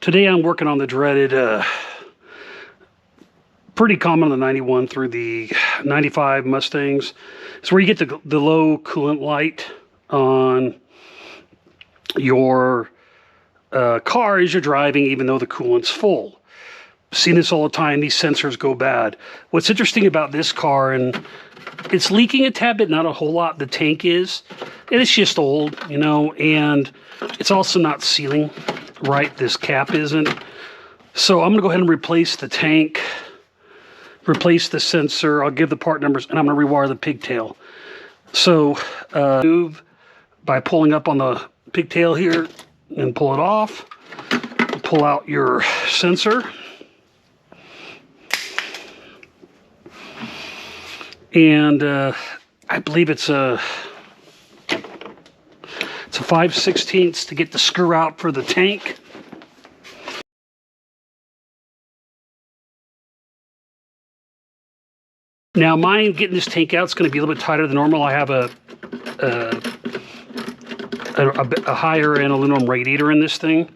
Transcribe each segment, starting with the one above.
Today I'm working on the dreaded, pretty common on the 91 through the 95 Mustangs. It's where you get the low coolant light on your car as you're driving, even though the coolant's full. Seen this all the time. These sensors go bad. What's interesting about this car, and it's leaking a tad bit, not a whole lot, the tank is, and it's just old, you know, and it's also not sealing right. This cap isn't. So I'm gonna go ahead and replace the tank, replace the sensor. I'll give the part numbers, and I'm gonna rewire the pigtail. So move by pulling up on the pigtail here and pull it off. Pull out your sensor. And I believe it's a 5/16 to get the screw out for the tank. Now mine, getting this tank out, is going to be a little bit tighter than normal. I have a higher end aluminum radiator in this thing.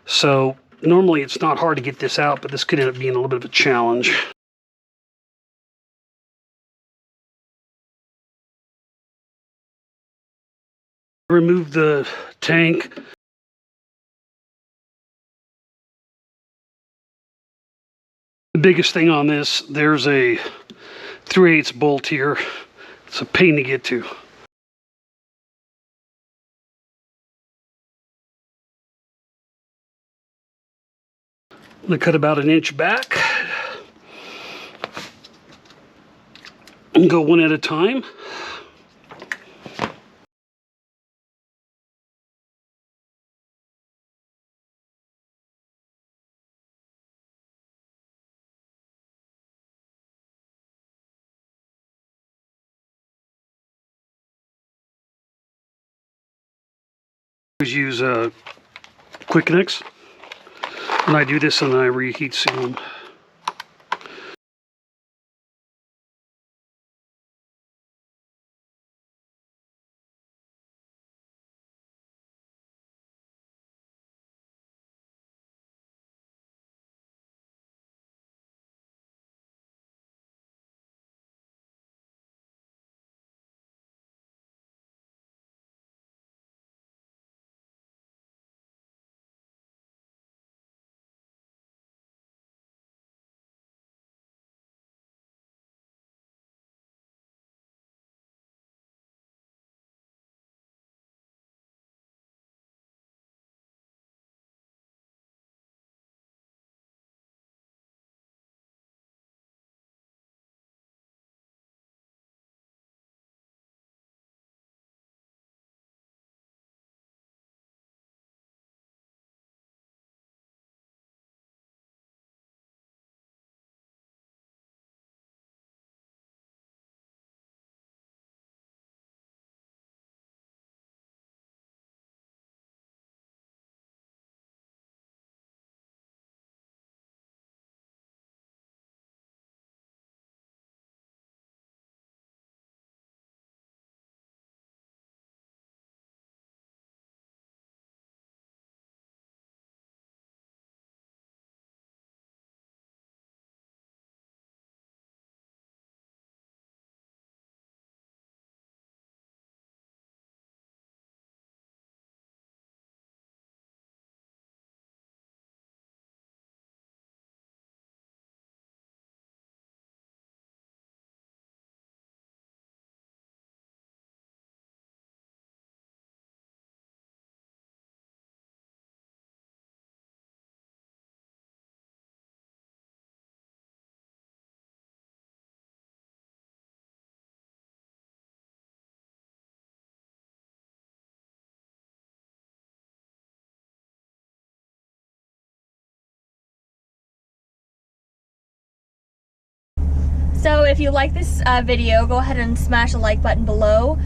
So normally it's not hard to get this out, but this could end up being a little bit of a challenge. Remove the tank. The biggest thing on this, there's a 3/8 bolt here. It's a pain to get to. I'm going to cut about an inch back and go one at a time. Use quick nicks when I do this, and then I reheat seal them. So if you like this video, go ahead and smash the like button below.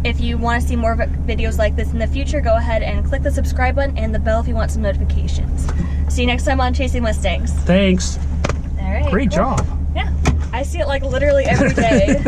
If you want to see more videos like this in the future, go ahead and click the subscribe button and the bell if you want some notifications. See you next time on Chasing Mustangs. Thanks. All right. Great job. Yeah. I see it like literally every day.